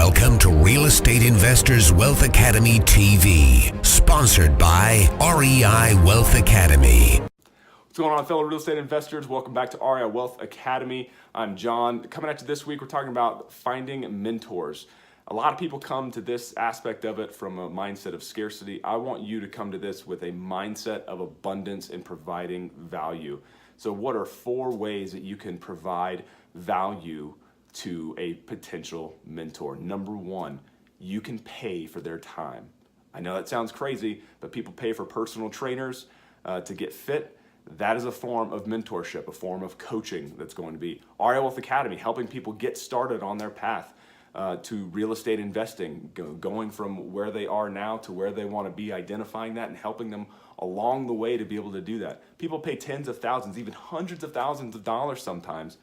Welcome to Real Estate Investors Wealth Academy TV, sponsored by REI Wealth Academy. What's going on, fellow real estate investors? Welcome back to REI Wealth Academy. I'm John. Coming at you this week, we're talking about finding mentors. A lot of people come to this aspect of it from a mindset of scarcity. I want you to come to this with a mindset of abundance and providing value. So what are 4 ways that you can provide value to a potential mentor? Number 1, you can pay for their time. I know that sounds crazy, but people pay for personal trainers to get fit. That is a form of mentorship, a form of coaching that's going to be. REI Wealth Academy, helping people get started on their path to real estate investing, going from where they are now to where they want to be, identifying that and helping them along the way to be able to do that. People pay tens of thousands, even hundreds of thousands of dollars sometimes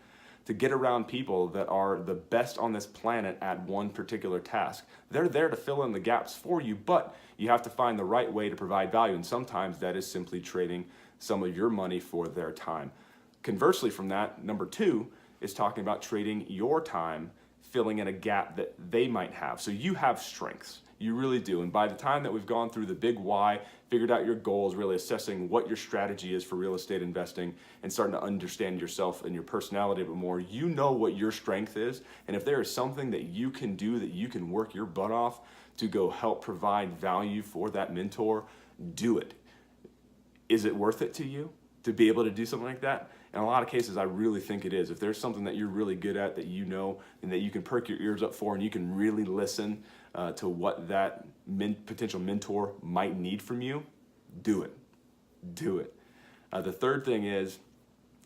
to get around people that are the best on this planet at one particular task. They're there to fill in the gaps for you, but you have to find the right way to provide value, and sometimes that is simply trading some of your money for their time. Conversely from that, number 2 is talking about trading your time, filling in a gap that they might have. So you have strengths, you really do. And by the time that we've gone through the big why, figured out your goals, really assessing what your strategy is for real estate investing and starting to understand yourself and your personality a bit more, you know what your strength is. And if there is something that you can do, that you can work your butt off to go help provide value for that mentor, do it. Is it worth it to you to be able to do something like that? In a lot of cases, I really think it is. If there's something that you're really good at, that you know, and that you can perk your ears up for, and you can really listen to what that potential mentor might need from you, do it. Do it. The third thing is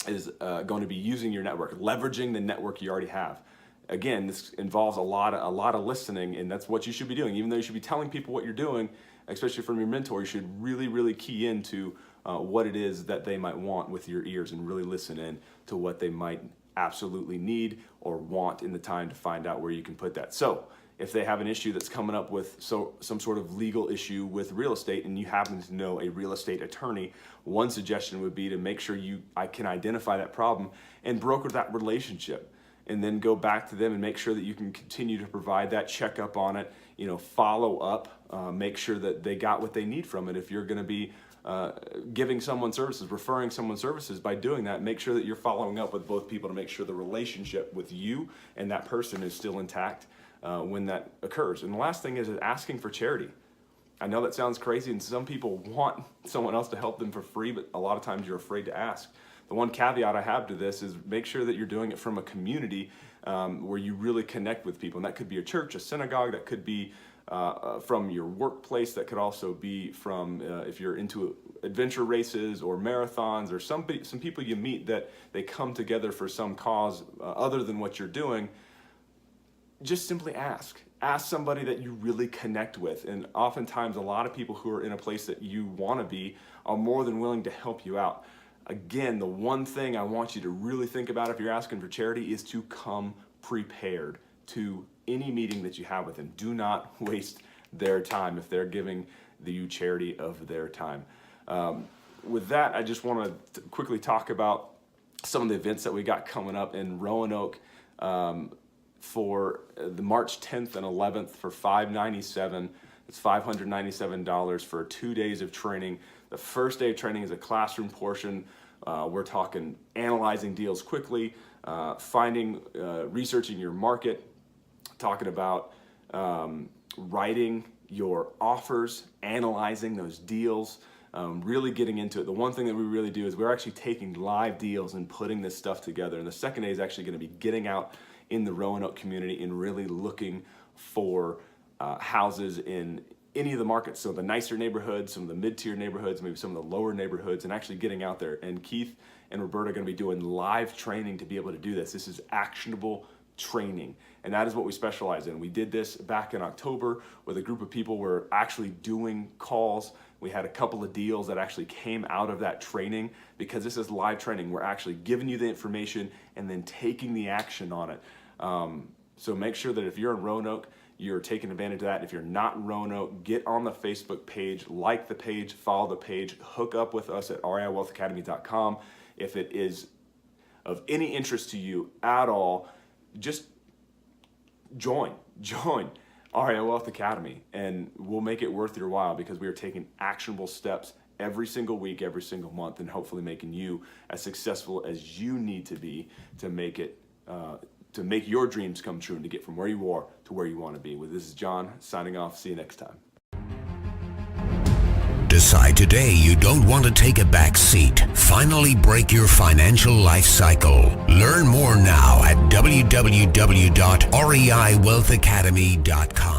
going to be using your network, leveraging the network you already have. Again, this involves a lot of listening, and that's what you should be doing. Even though you should be telling people what you're doing, especially from your mentor, you should really key into what it is that they might want with your ears and really listen in to what they might absolutely need or want in the time to find out where you can put that. So if they have an issue that's coming up with some sort of legal issue with real estate and you happen to know a real estate attorney, one suggestion would be to make sure I can identify that problem and broker that relationship, and then go back to them and make sure that you can continue to provide that checkup on it, follow up, make sure that they got what they need from it. If you're going to be giving someone services, referring someone services, by doing that, make sure that you're following up with both people to make sure the relationship with you and that person is still intact when that occurs. And the last thing is asking for charity. I know that sounds crazy, and some people want someone else to help them for free, but a lot of times you're afraid to ask. The one caveat I have to this is make sure that you're doing it from a community where you really connect with people. And that could be a church, a synagogue, that could be from your workplace, that could also be from if you're into adventure races or marathons, or some people you meet that they come together for some cause other than what you're doing. Just simply ask somebody that you really connect with. And oftentimes a lot of people who are in a place that you want to be are more than willing to help you out. Again, the one thing I want you to really think about if you're asking for charity is to come prepared to any meeting that you have with them. Do not waste their time if they're giving you charity of their time. With that, I just want to quickly talk about some of the events that we got coming up in Roanoke for the March 10th and 11th for $597. It's $597 for 2 days of training. The first day of training is a classroom portion. We're talking analyzing deals quickly, researching your market, talking about writing your offers, analyzing those deals, really getting into it. The one thing that we really do is we're actually taking live deals and putting this stuff together. And the second day is actually going to be getting out in the Roanoke community and really looking for houses in any of the markets. So the nicer neighborhoods, some of the mid-tier neighborhoods, maybe some of the lower neighborhoods, and actually getting out there. And Keith and Roberta are going to be doing live training to be able to do this. This is actionable training, and that is what we specialize in. We did this back in October with a group of people. We're actually doing calls. We had a couple of deals that actually came out of that training. Because this is live training, we're actually giving you the information and then taking the action on it. So make sure that if you're in Roanoke, you're taking advantage of that. If you're not in Roanoke, get on the Facebook page, like the page, follow the page, hook up with us at reiwealthacademy.com. If it is of any interest to you at all, just join REI Wealth Academy, and we'll make it worth your while because we are taking actionable steps every single week, every single month, and hopefully making you as successful as you need to be to make it, to make your dreams come true and to get from where you are to where you want to be. Well, this is John signing off. See you next time. Decide today you don't want to take a back seat. Finally break your financial life cycle. Learn more now at www.reiwealthacademy.com.